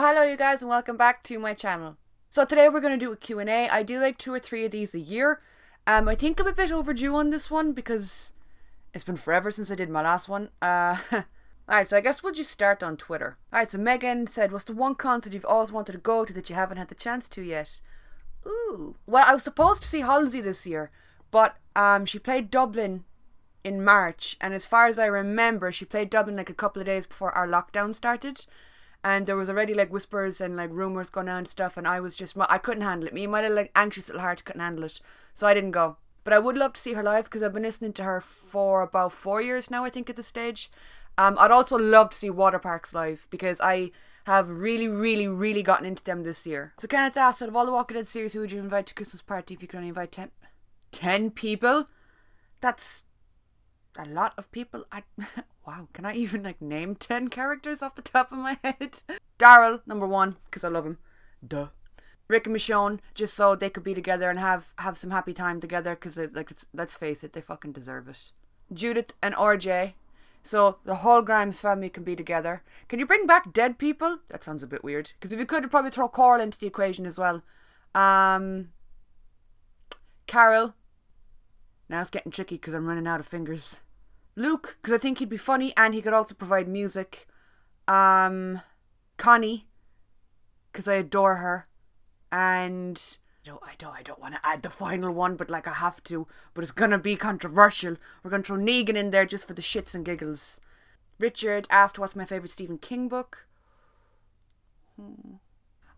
hello you guys and welcome back to my channel. So today we're going to do a Q&A. I do like 2 or 3 of these a year. I think I'm a bit overdue on this one because it's been forever since I did my last one. Alright, so I guess we'll just start on Twitter. Alright, so Megan said, what's the one concert you've always wanted to go to that you haven't had the chance to yet? Ooh. Well, I was supposed to see Halsey this year, but she played Dublin in March, and as far as I remember, she played Dublin like a couple of days before our lockdown started. And there was already like whispers and like rumours going on and stuff, and I was just, I couldn't handle it. Me and my little like anxious little heart couldn't handle it, so I didn't go. But I would love to see her live because I've been listening to her for about 4 years now, I think, at this stage. I'd also love to see Waterparks live because I have really gotten into them this year. So Kenneth asked, out of all the Walking Dead series, who would you invite to Christmas party if you could only invite 10 people? That's a lot of people. Wow, can I even like name 10 characters off the top of my head? Daryl, number 1, because I love him. Duh. Rick and Michonne, just so they could be together and have some happy time together, because let's face it, they fucking deserve it. Judith and RJ, so the whole Grimes family can be together. Can you bring back dead people? That sounds a bit weird. Because if you could, probably throw Coral into the equation as well. Carol. Now it's getting tricky because I'm running out of fingers. Luke, because I think he'd be funny and he could also provide music. Connie, because I adore her. And I don't want to add the final one, but like I have to. But it's gonna be controversial. We're gonna throw Negan in there just for the shits and giggles. Richard asked, what's my favourite Stephen King book?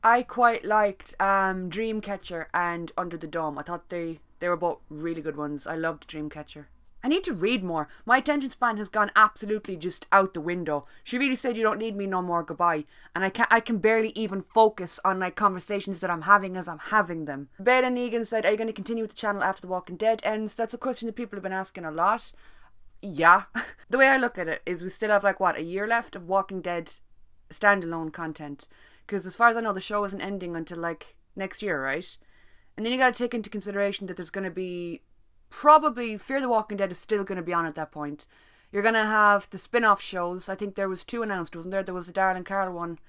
I quite liked Dreamcatcher and Under the Dome. I thought they were both really good ones. I loved Dreamcatcher. I need to read more. My attention span has gone absolutely just out the window. She really said, you don't need me no more, goodbye. And I can barely even focus on like conversations that I'm having as I'm having them. Ben and Negan said, are you going to continue with the channel after The Walking Dead ends? That's a question that people have been asking a lot. Yeah. The way I look at it is we still have like a year left of Walking Dead standalone content. Because as far as I know, the show isn't ending until like next year, right? And then you got to take into consideration that there's going to be probably Fear the Walking Dead is still going to be on at that point. You're going to have the spin-off shows. I think there was 2 announced, wasn't there? There was the Daryl and Carl one.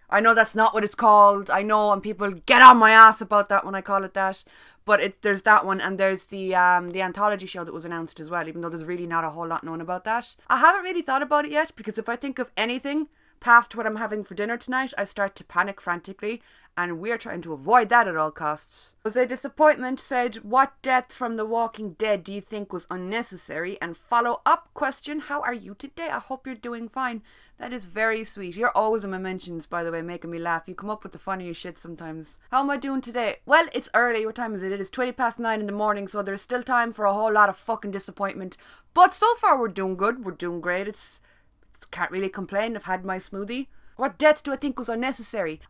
I know that's not what it's called. I know, and people get on my ass about that when I call it that. But there's that one, and there's the anthology show that was announced as well, even though there's really not a whole lot known about that. I haven't really thought about it yet, because if I think of anything past what I'm having for dinner tonight, I start to panic frantically, and we're trying to avoid that at all costs. Jose Disappointment said, what death from The Walking Dead do you think was unnecessary? And follow-up question, how are you today? I hope you're doing fine. That is very sweet. You're always in my mentions, by the way, making me laugh. You come up with the funniest shit sometimes. How am I doing today? Well, it's early. What time is it? It is 9:20 in the morning, so there's still time for a whole lot of fucking disappointment. But so far we're doing good. We're doing great. It's can't really complain. I've had my smoothie. What death do I think was unnecessary?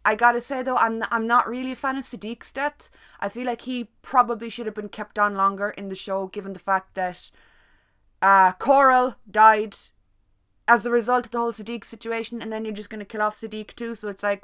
I gotta say though, I'm not really a fan of Sadiq's death. I feel like he probably should have been kept on longer in the show, given the fact that Coral died as a result of the whole Sadiq situation, and then you're just gonna kill off Sadiq too. So it's like,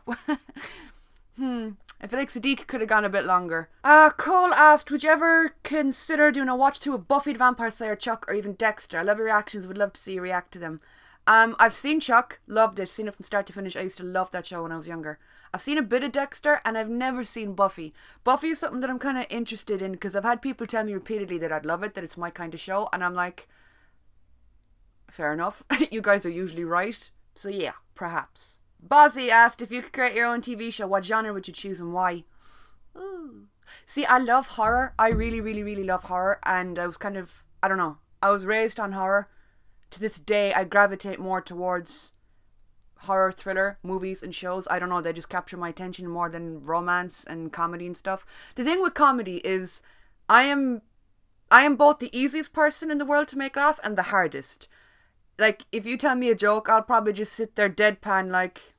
I feel like Sadiq could have gone a bit longer. Cole asked, would you ever consider doing a watch through of Buffy the Vampire Slayer, Chuck, or even Dexter? I love your reactions. Would love to see you react to them. I've seen Chuck, loved it, seen it from start to finish. I used to love that show when I was younger. I've seen a bit of Dexter, and I've never seen Buffy. Buffy is something that I'm kind of interested in, because I've had people tell me repeatedly that I'd love it, that it's my kind of show, and I'm like, fair enough. You guys are usually right. So yeah, perhaps. Bozzy asked, if you could create your own TV show, what genre would you choose and why? Ooh. See, I love horror. I really love horror, and I was kind of, I don't know, I was raised on horror. To this day, I gravitate more towards horror, thriller, movies and shows. I don't know, they just capture my attention more than romance and comedy and stuff. The thing with comedy is I am both the easiest person in the world to make laugh and the hardest. Like, if you tell me a joke, I'll probably just sit there deadpan like,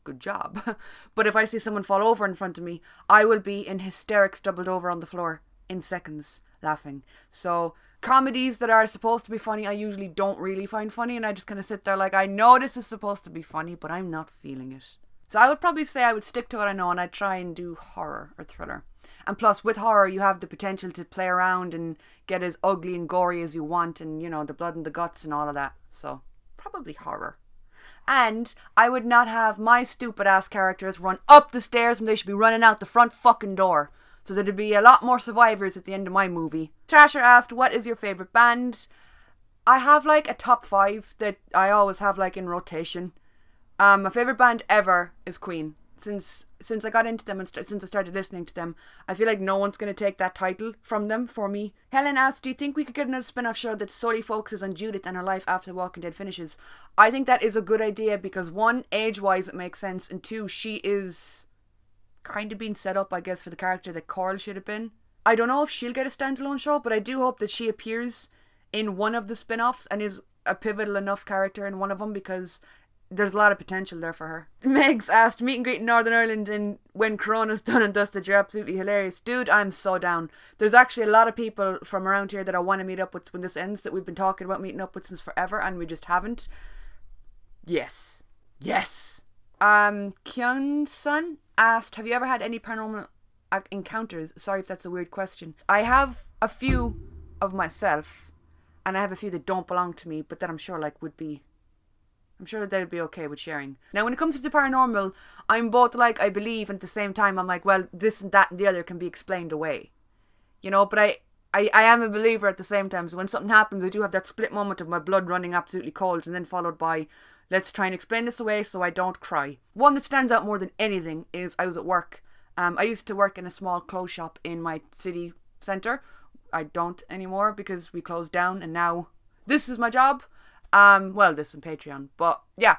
good job. But if I see someone fall over in front of me, I will be in hysterics, doubled over on the floor in seconds, laughing. So comedies that are supposed to be funny, I usually don't really find funny, and I just kind of sit there like, I know this is supposed to be funny, but I'm not feeling it. So I would probably say I would stick to what I know, and I'd try and do horror or thriller. And plus, with horror, you have the potential to play around and get as ugly and gory as you want, and, you know, the blood and the guts and all of that. So, probably horror. And I would not have my stupid ass characters run up the stairs when they should be running out the front fucking door. So there'd be a lot more survivors at the end of my movie. Trasher asked, what is your favourite band? I have like a top 5 that I always have like in rotation. My favourite band ever is Queen. Since I got into them and since I started listening to them, I feel like no one's going to take that title from them for me. Helen asked, do you think we could get another spin-off show that solely focuses on Judith and her life after Walking Dead finishes? I think that is a good idea because 1, age-wise it makes sense, and 2, she is kind of being set up, I guess, for the character that Coral should have been. I don't know if she'll get a standalone show, but I do hope that she appears in one of the spin-offs and is a pivotal enough character in one of them, because there's a lot of potential there for her. Megs asked, meet and greet in Northern Ireland and when Corona's done and dusted, you're absolutely hilarious. Dude, I'm so down. There's actually a lot of people from around here that I want to meet up with when this ends, that we've been talking about meeting up with since forever, and we just haven't. Yes. Kyun-sun asked, have you ever had any paranormal encounters? Sorry if that's a weird question. I have a few of myself, and I have a few that don't belong to me, but that I'm sure that they'd be okay with sharing. Now, when it comes to the paranormal, I'm both like, I believe, and at the same time, I'm like, well, this and that and the other can be explained away. You know, but I am a believer at the same time, so when something happens, I do have that split moment of my blood running absolutely cold, and then followed by, let's try and explain this away so I don't cry. One that stands out more than anything is I was at work. I used to work in a small clothes shop in my city centre. I don't anymore because we closed down, and now this is my job. Well, this on Patreon, but yeah,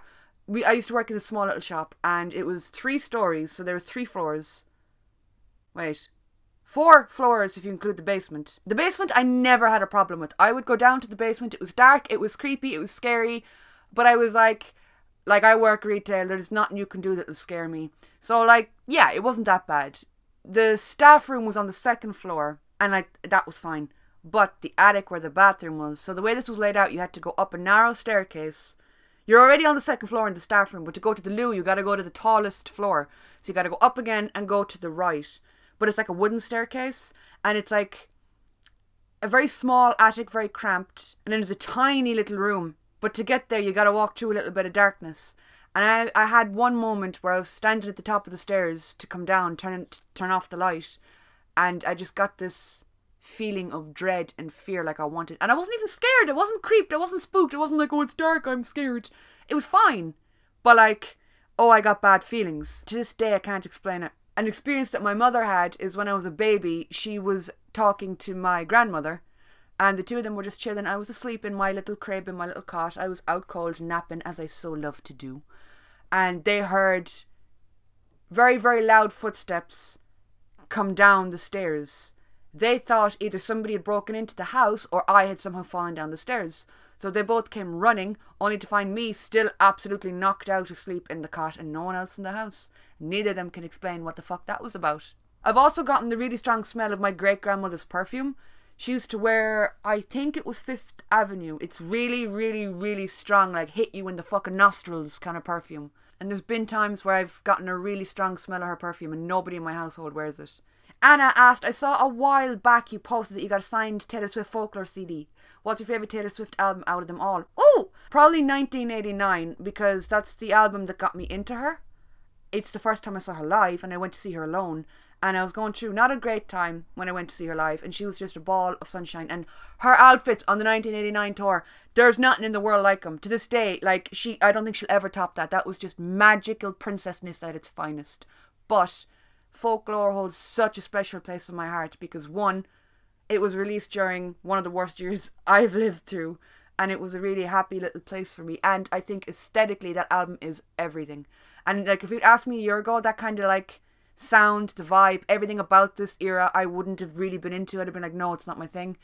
I used to work in a small little shop, and it was 3 stories, so there was 3 floors. Wait, 4 floors if you include the basement. The basement I never had a problem with. I would go down to the basement. It was dark, it was creepy, it was scary, but I was like I work retail, there's nothing you can do that'll scare me. So yeah, it wasn't that bad. The staff room was on the 2nd floor, and that was fine. But the attic where the bathroom was, so the way this was laid out, you had to go up a narrow staircase. You're already on the 2nd floor in the staff room, but to go to the loo, you gotta go to the tallest floor. So you gotta go up again and go to the right. But it's like a wooden staircase, and it's like a very small attic, very cramped, and then there's a tiny little room. But to get there, you gotta walk through a little bit of darkness. And I had one moment where I was standing at the top of the stairs to come down, turn off the light, and I just got this feeling of dread and fear, like I wanted. And I wasn't even scared. I wasn't creeped. I wasn't spooked. I wasn't like, oh, it's dark, I'm scared. It was fine. But I got bad feelings. To this day, I can't explain it. An experience that my mother had is when I was a baby, she was talking to my grandmother, and the two of them were just chilling. I was asleep in my little crib, in my little cot. I was out cold, napping, as I so love to do. And they heard very, very loud footsteps come down the stairs. They thought either somebody had broken into the house or I had somehow fallen down the stairs. So they both came running, only to find me still absolutely knocked out asleep in the cot and no one else in the house. Neither of them can explain what the fuck that was about. I've also gotten the really strong smell of my great-grandmother's perfume. She used to wear, I think it was 5th Avenue. It's really, really, really strong, like hit you in the fucking nostrils kind of perfume. And there's been times where I've gotten a really strong smell of her perfume and nobody in my household wears it. Anna asked, I saw a while back you posted that you got a signed Taylor Swift folklore CD. What's your favourite Taylor Swift album out of them all? Oh, probably 1989, because that's the album that got me into her. It's the first time I saw her live, and I went to see her alone. And I was going through not a great time when I went to see her live, and she was just a ball of sunshine. And her outfits on the 1989 tour, there's nothing in the world like them. To this day, I don't think she'll ever top that. That was just magical princessness at its finest. But folklore holds such a special place in my heart because, one, it was released during one of the worst years I've lived through, and it was a really happy little place for me. And I think aesthetically that album is everything. And if you'd asked me a year ago, that kind of sound, the vibe, everything about this era, I wouldn't have really been into it. I'd have been like, no, it's not my thing.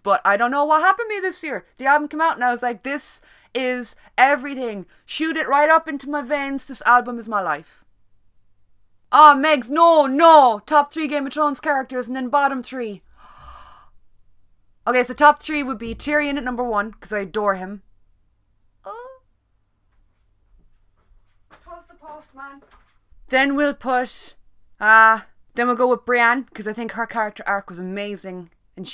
But I don't know what happened to me this year. The album came out and I was like, this is everything. Shoot it right up into my veins. This album is my life. Oh, Megs, no. Top 3 Game of Thrones characters and then bottom 3. Okay, so top 3 would be Tyrion at number 1, because I adore him. Oh. Toss the postman. Then we'll put, then we'll go with Brienne, because I think her character arc was amazing, and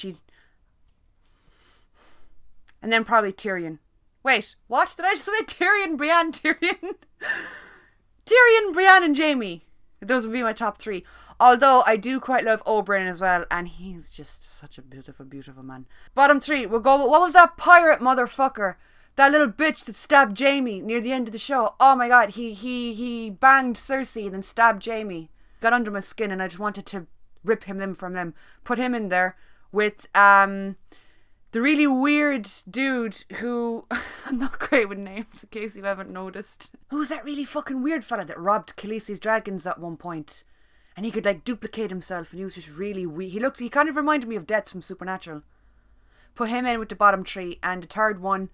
then probably Tyrion, Wait, what? Did I just say Tyrion, Brienne, Tyrion? Tyrion, Brienne and Jaime. Those would be my top 3. Although I do quite love Oberyn as well, and he's just such a beautiful, beautiful man. Bottom 3, we'll go with, what was that pirate motherfucker? That little bitch that stabbed Jaime near the end of the show. Oh my god, he banged Cersei and then stabbed Jaime. Got under my skin and I just wanted to rip him limb from limb. Put him in there with the really weird dude who... I'm not great with names in case you haven't noticed. Who's that really fucking weird fella that robbed Khaleesi's dragons at one point? And he could like duplicate himself and he was just really weird. He kind of reminded me of Death from Supernatural. Put him in with the bottom 3. And the third one,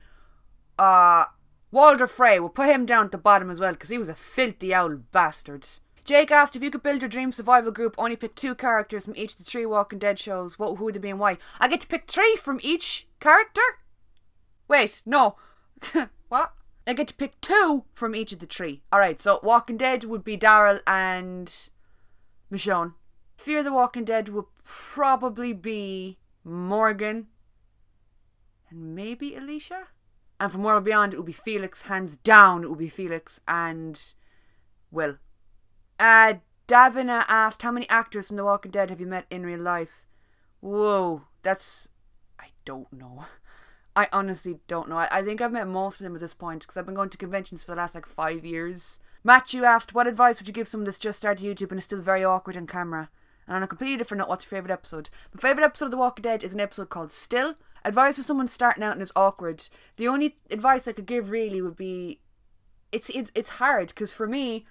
Walder Frey. We'll put him down at the bottom as well because he was a filthy old bastard. Jake asked, if you could build your dream survival group, only pick 2 characters from each of the 3 Walking Dead shows, who would they be and why? I get to pick 3 from each character? Wait, no. What? I get to pick 2 from each of the 3. Alright, so Walking Dead would be Daryl and Michonne. Fear the Walking Dead would probably be Morgan and maybe Alicia. And from World Beyond, it would be Felix. Hands down, it would be Felix and Will. Davina asked, how many actors from The Walking Dead have you met in real life? Whoa, I don't know. I honestly don't know. I think I've met most of them at this point because I've been going to conventions for the last 5 years. Matthew asked, what advice would you give someone that's just started YouTube and is still very awkward on camera? And on a completely different note, what's your favourite episode? My favourite episode of The Walking Dead is an episode called Still. Advice for someone starting out and is awkward. The only advice I could give really would be, it's hard because for me,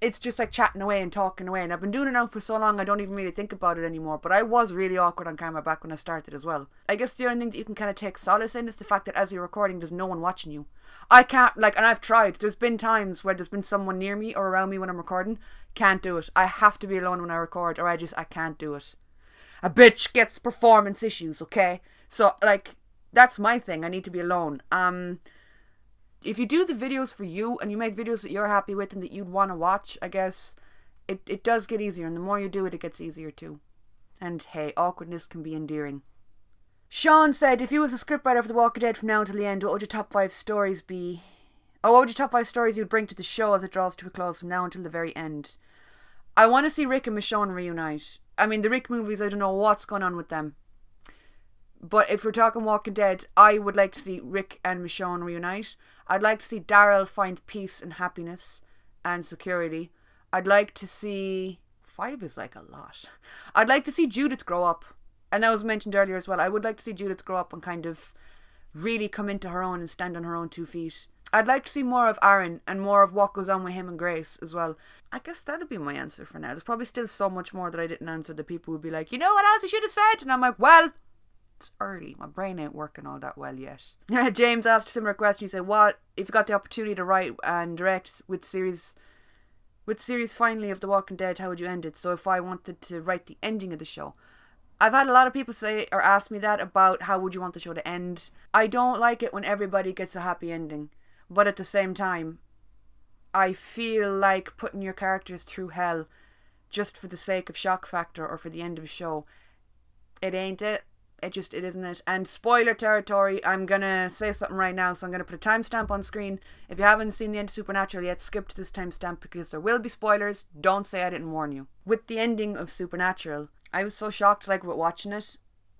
it's just like chatting away and talking away. And I've been doing it now for so long I don't even really think about it anymore. But I was really awkward on camera back when I started as well. I guess the only thing that you can kind of take solace in is the fact that as you're recording, there's no one watching you. I can't, and I've tried. There's been times where there's been someone near me or around me when I'm recording. Can't do it. I have to be alone when I record or I can't do it. A bitch gets performance issues, okay? So, that's my thing. I need to be alone. If you do the videos for you and you make videos that you're happy with and that you'd want to watch, I guess it does get easier. And the more you do it, it gets easier too. And hey, awkwardness can be endearing. Sean said, if you was a scriptwriter for The Walking Dead from now until the end, what would your top 5 stories be? What would your top 5 stories you'd bring to the show as it draws to a close from now until the very end? I want to see Rick and Michonne reunite. I mean, the Rick movies, I don't know what's going on with them. But if we're talking Walking Dead, I would like to see Rick and Michonne reunite. I'd like to see Daryl find peace and happiness and security. I'd like to see... 5 is like a lot. I'd like to see Judith grow up. And that was mentioned earlier as well. I would like to see Judith grow up and kind of really come into her own and stand on her own 2 feet. I'd like to see more of Aaron and more of what goes on with him and Grace as well. I guess that'd be my answer for now. There's probably still so much more that I didn't answer that people would be like, you know what else you should have said? And I'm like, well... It's early. My brain ain't working all that well yet. James asked a similar question. He said, what if you got the opportunity to write and direct with series finally of The Walking Dead, how would you end it? So if I wanted to write the ending of the show, I've had a lot of people say or ask me that about how would you want the show to end. I don't like it when everybody gets a happy ending, but at the same time I feel like putting your characters through hell just for the sake of shock factor or for the end of a show, it ain't it. It isn't it. And spoiler territory, I'm gonna say something right now, so I'm gonna put a timestamp on screen. If you haven't seen the end of Supernatural yet, skip to this timestamp because there will be spoilers. Don't say I didn't warn you. With the ending of Supernatural, I was so shocked with watching it.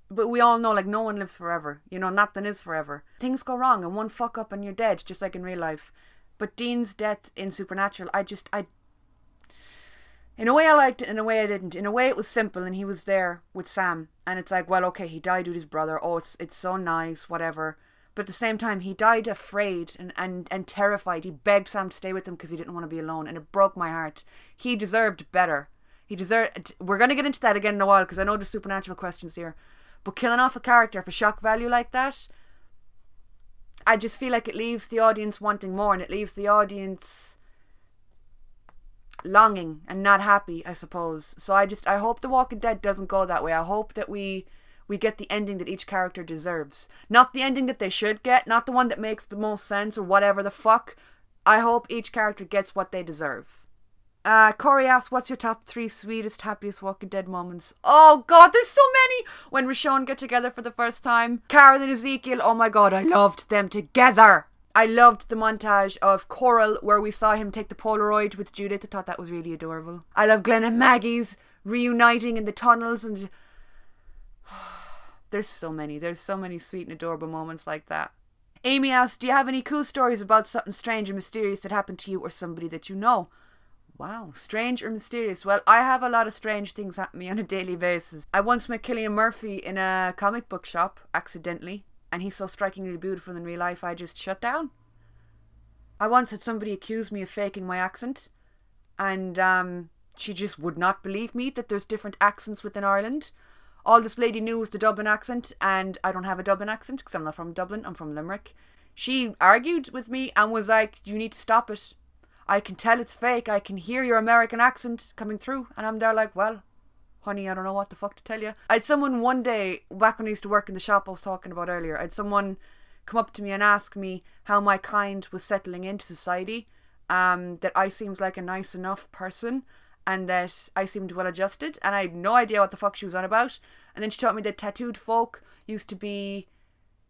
But we all know no one lives forever. You know, nothing is forever. Things go wrong and one fuck up and you're dead, just like in real life. But Dean's death in Supernatural, in a way I liked it, in a way I didn't. In a way it was simple and he was there with Sam. And it's like, well, okay, he died with his brother. Oh, it's so nice, whatever. But at the same time, he died afraid and terrified. He begged Sam to stay with him because he didn't want to be alone. And it broke my heart. He deserved better. We're going to get into that again in a while because I know there's supernatural questions here. But killing off a character for shock value like that, I just feel like it leaves the audience wanting more. And it leaves the audience... longing and not happy, I suppose. So I hope The Walking Dead doesn't go that way. I hope that we get the ending that each character deserves. Not the ending that they should get, not the one that makes the most sense or whatever the fuck. I hope each character gets what they deserve. Corey asks, what's your top 3 sweetest, happiest Walking Dead moments? Oh god, there's so many! When Rashawn get together for the first time. Carol and Ezekiel, oh my god, I loved them together. I loved the montage of Coral where we saw him take the Polaroid with Judith. I thought that was really adorable. I love Glenn and Maggie's reuniting in the tunnels, and there's so many sweet and adorable moments like that. Amy asked, do you have any cool stories about something strange and mysterious that happened to you or somebody that you know? Wow, strange or mysterious? Well, I have a lot of strange things happen to me on a daily basis. I once met Cillian Murphy in a comic book shop, accidentally, and he's so strikingly beautiful in real life I just shut down. I once had somebody accuse me of faking my accent, and she just would not believe me that there's different accents within Ireland. All this lady knew was the Dublin accent, and I don't have a Dublin accent because I'm not from Dublin, I'm from Limerick. She argued with me and was like, you need to stop it. I can tell it's fake. I can hear your American accent coming through. And I'm there like, well, honey, I don't know what the fuck to tell you. I had someone one day, back when I used to work in the shop I was talking about earlier, I had someone come up to me and ask me how my kind was settling into society, that I seemed like a nice enough person and that I seemed well adjusted, and I had no idea what the fuck she was on about. And then she taught me that tattooed folk used to be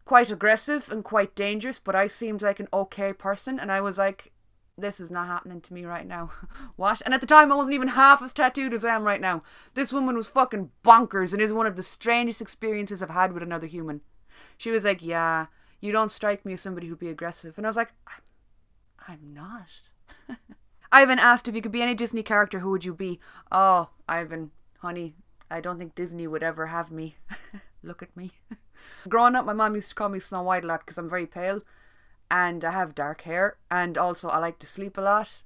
quite aggressive and quite dangerous, but I seemed like an okay person, and I was like, this is not happening to me right now. What? And at the time I wasn't even half as tattooed as I am right now. This woman was fucking bonkers and is one of the strangest experiences I've had with another human. She was like, yeah, you don't strike me as somebody who'd be aggressive. And I was like, I'm not. Ivan asked, if you could be any Disney character, who would you be? Oh, Ivan, honey, I don't think Disney would ever have me. Look at me. Growing up, my mom used to call me Snow White a lot because I'm very pale. And I have dark hair, and also I like to sleep a lot.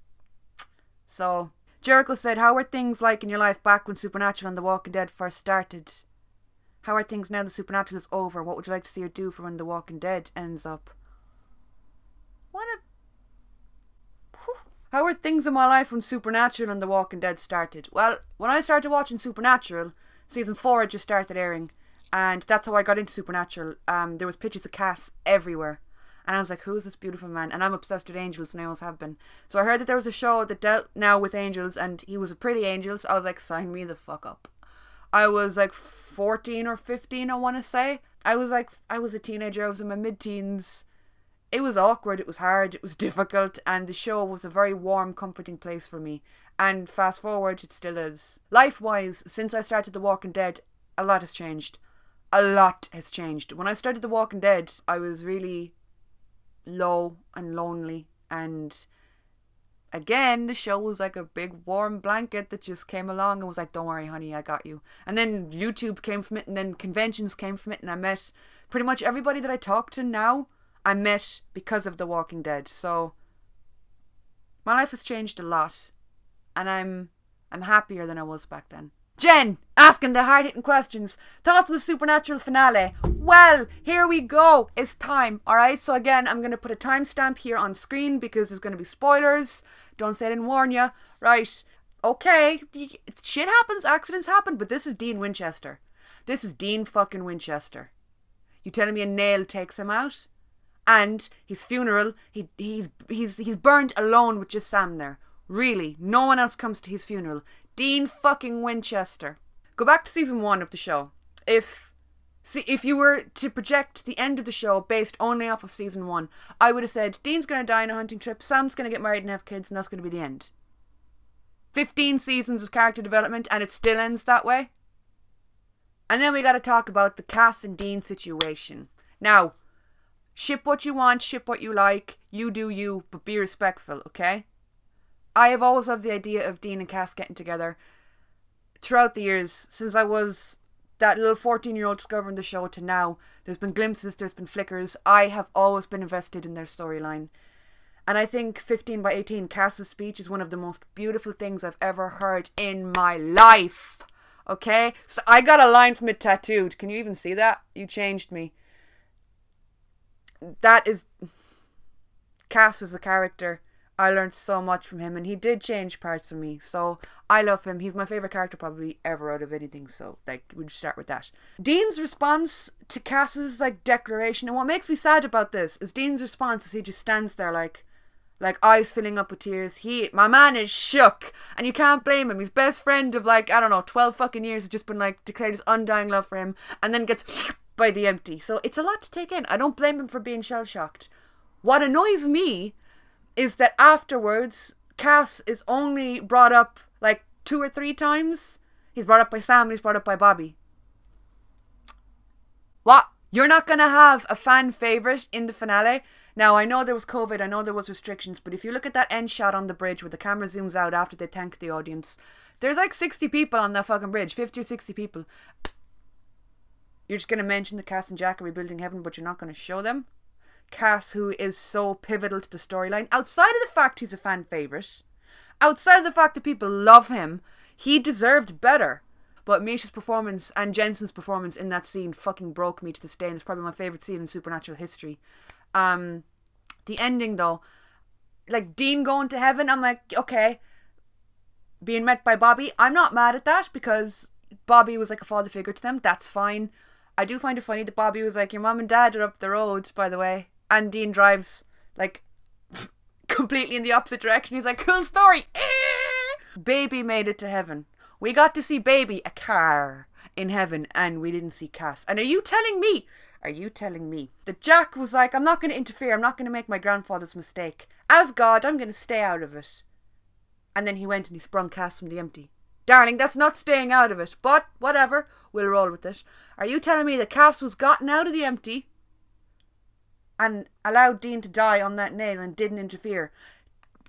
So, Jericho said, how were things like in your life back when Supernatural and The Walking Dead first started? How are things now that Supernatural is over? What would you like to see her do for when The Walking Dead ends up? How were things in my life when Supernatural and The Walking Dead started? Well, when I started watching Supernatural, season 4 had just started airing, and that's how I got into Supernatural. There was pictures of Cass everywhere. And I was like, who's this beautiful man? And I'm obsessed with angels, and I always have been. So I heard that there was a show that dealt now with angels, and he was a pretty angel, so I was like, sign me the fuck up. I was like 14 or 15, I want to say. I was a teenager, I was in my mid-teens. It was awkward, it was hard, it was difficult, and the show was a very warm, comforting place for me. And fast forward, it still is. Life-wise, since I started The Walking Dead, a lot has changed. A lot has changed. When I started The Walking Dead, I was really low and lonely, and again the show was like a big warm blanket that just came along and was like, don't worry honey, I got you. And then YouTube came from it, and then conventions came from it, and I met pretty much everybody that I talk to now, I met because of The Walking Dead. So my life has changed a lot, and I'm happier than I was back then. Jen, asking the hard-hitting questions. Thoughts on the Supernatural finale? Well, here we go. It's time, alright? So again, I'm going to put a timestamp here on screen because there's going to be spoilers. Don't say I didn't warn you. Right. Okay. Shit happens. Accidents happen. But this is Dean Winchester. This is Dean fucking Winchester. You telling me a nail takes him out? And his funeral, he's burned alone with just Sam there. Really. No one else comes to his funeral. Dean fucking Winchester. Go back to season 1 of the show. If you were to project the end of the show based only off of season 1, I would have said Dean's going to die on a hunting trip, Sam's going to get married and have kids, and that's going to be the end. 15 seasons of character development, and it still ends that way. And then we got to talk about the Cass and Dean situation. Now, ship what you want, ship what you like, you do you, but be respectful, okay? I have always loved the idea of Dean and Cass getting together throughout the years, since I was that little 14-year-old discovering the show to now. There's been glimpses, there's been flickers. I have always been invested in their storyline. And I think 15 by 18, Cass's speech, is one of the most beautiful things I've ever heard in my life. Okay? So I got a line from it tattooed. Can you even see that? You changed me. That is... Cass is a character. I learned so much from him, and he did change parts of me, so I love him. He's my favourite character probably ever out of anything, so we'll just start with that. Dean's response to Cass's declaration, and what makes me sad about this is Dean's response is he just stands there like, Like, eyes filling up with tears. My man is shook. And you can't blame him. His best friend of, like, I don't know, 12 fucking years has just been, like, declared his undying love for him. And then gets by the empty. So it's a lot to take in. I don't blame him for being shell-shocked. What annoys me is that afterwards, Cass is only brought up, like, 2 or 3 times. He's brought up by Sam and he's brought up by Bobby. What? You're not going to have a fan favourite in the finale? Now, I know there was COVID, I know there was restrictions, but if you look at that end shot on the bridge where the camera zooms out after they thank the audience, there's like 60 people on that fucking bridge, 50 or 60 people. You're just going to mention that Cass and Jack are rebuilding heaven, but you're not going to show them? Cass, who is so pivotal to the storyline, outside of the fact he's a fan favourite, outside of the fact that people love him, he deserved better. But Misha's performance and Jensen's performance in that scene fucking broke me to this day, and it's probably my favourite scene in supernatural history. The ending though, like Dean going to heaven, I'm like, okay. Being met by Bobby, I'm not mad at that because Bobby was like a father figure to them. That's fine. I do find it funny that Bobby was like, your mum and dad are up the road, by the way. And Dean drives like completely in the opposite direction. He's like, cool story. Baby made it to heaven. We got to see Baby, a car, in heaven, and we didn't see Cass. And are you telling me that Jack was like, I'm not going to interfere, I'm not going to make my grandfather's mistake. As God, I'm going to stay out of it. And then he went and he sprung Cass from the empty. Darling, that's not staying out of it, but whatever, we'll roll with it. Are you telling me that Cass was gotten out of the empty and allowed Dean to die on that nail and didn't interfere?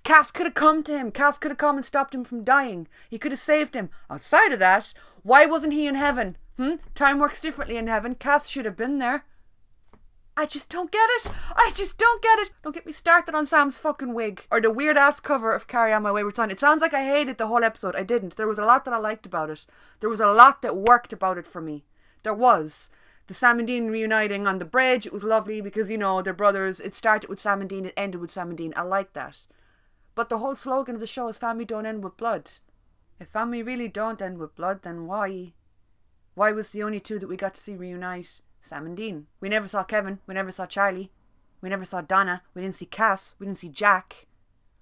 Cass could have come to him. Cass could have come and stopped him from dying. He could have saved him. Outside of that, why wasn't he in heaven? Time works differently in heaven. Cass should have been there. I just don't get it. Don't get me started on Sam's fucking wig. Or the weird ass cover of Carry On My Wayward Son. It sounds like I hated the whole episode. I didn't. There was a lot that I liked about it. There was a lot that worked about it for me. There was. The Sam and Dean reuniting on the bridge. It was lovely because, you know, they're brothers. It started with Sam and Dean. It ended with Sam and Dean. I like that. But the whole slogan of the show is family don't end with blood. If family really don't end with blood, then why? Why was the only 2 that we got to see reunite Sam and Dean? We never saw Kevin. We never saw Charlie. We never saw Donna. We didn't see Cass. We didn't see Jack.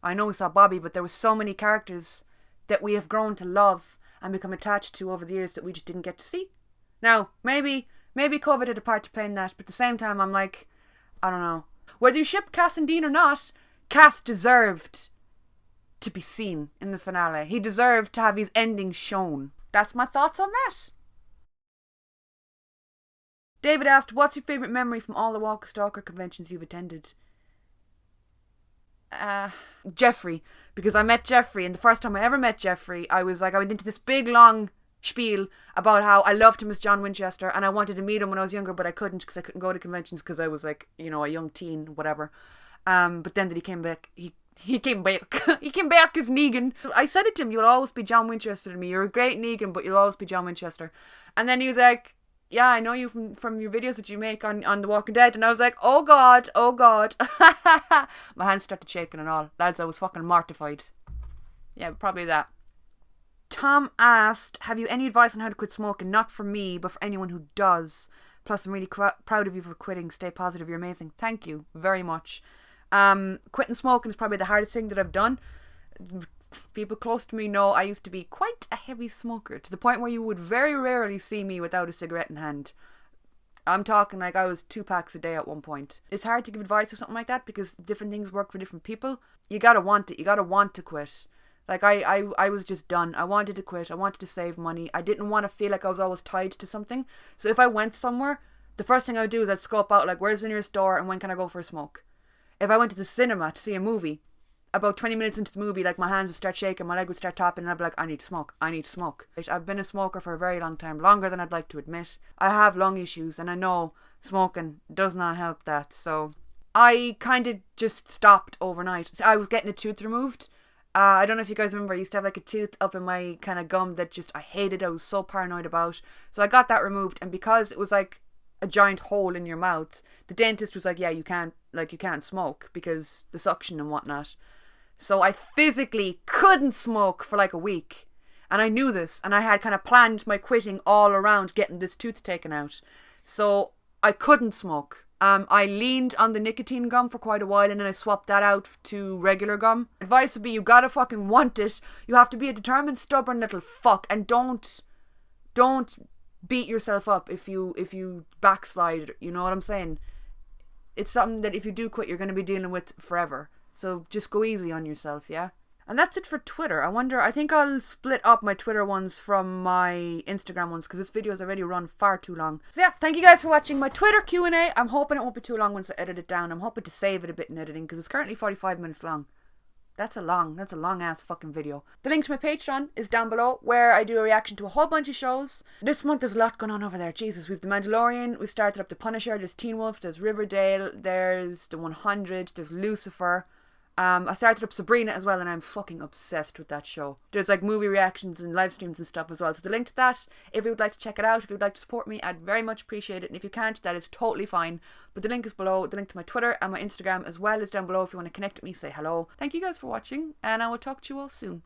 I know we saw Bobby, but there were so many characters that we have grown to love and become attached to over the years that we just didn't get to see. Now, maybe COVID had a part to play in that, but at the same time, I'm like, I don't know. Whether you ship Cass and Dean or not, Cass deserved to be seen in the finale. He deserved to have his ending shown. That's my thoughts on that. David asked, what's your favourite memory from all the Walker Stalker conventions you've attended? Jeffrey. Because I met Jeffrey, and the first time I ever met Jeffrey, I went into this big long spiel about how I loved him as John Winchester, and I wanted to meet him when I was younger, but I couldn't because I couldn't go to conventions because I was like, you know, a young teen, whatever. But then that he came back, he came back. He came back as Negan. I said it to him, you'll always be John Winchester to me. You're a great Negan, but you'll always be John Winchester. And then he was like, yeah, I know you from your videos that you make on The Walking Dead. And I was like, oh God. My hands started shaking and all. Lads, I was fucking mortified. Yeah, probably that. Tom asked, have you any advice on how to quit smoking? Not for me, but for anyone who does. Plus, I'm really proud of you for quitting. Stay positive. You're amazing. Thank you very much. Quitting smoking is probably the hardest thing that I've done. People close to me know I used to be quite a heavy smoker, to the point where you would very rarely see me without a cigarette in hand. I'm talking like I was 2 packs a day at one point. It's hard to give advice or something like that because different things work for different people. You gotta want it. You gotta want to quit. Like I was just done. I wanted to quit. I wanted to save money. I didn't want to feel like I was always tied to something. So if I went somewhere, the first thing I would do is I'd scope out like, where's the nearest store and when can I go for a smoke? If I went to the cinema to see a movie, about 20 minutes into the movie, like my hands would start shaking, my leg would start tapping, and I'd be like, I need to smoke. I've been a smoker for a very long time, longer than I'd like to admit. I have lung issues, and I know smoking does not help that, so I kind of just stopped overnight. I was getting a tooth removed. I don't know if you guys remember, I used to have like a tooth up in my kind of gum that just I hated. I was so paranoid about. So I got that removed, and because it was like a giant hole in your mouth, the dentist was like, yeah, you can't smoke because the suction and whatnot. So I physically couldn't smoke for like a week. And I knew this, and I had kind of planned my quitting all around getting this tooth taken out. So I couldn't smoke. I leaned on the nicotine gum for quite a while and then I swapped that out to regular gum. Advice would be you gotta fucking want it. You have to be a determined, stubborn little fuck, and don't beat yourself up if you backslide, you know what I'm saying? It's something that if you do quit, you're going to be dealing with forever. So just go easy on yourself, yeah? And that's it for Twitter. I think I'll split up my Twitter ones from my Instagram ones because this video has already run far too long. So yeah, thank you guys for watching my Twitter Q&A. I'm hoping it won't be too long once I edit it down. I'm hoping to save it a bit in editing because it's currently 45 minutes long. That's a long ass fucking video. The link to my Patreon is down below where I do a reaction to a whole bunch of shows. This month there's a lot going on over there. Jesus, we've The Mandalorian, we've started up The Punisher, there's Teen Wolf, there's Riverdale, there's The 100, there's Lucifer. I started up Sabrina as well and I'm fucking obsessed with that show. There's like movie reactions and live streams and stuff as well. So the link to that, if you would like to check it out, if you would like to support me, I'd very much appreciate it. And if you can't, that is totally fine. But the link is below. The link to my Twitter and my Instagram as well is down below if you want to connect with me, say hello. Thank you guys for watching and I will talk to you all soon.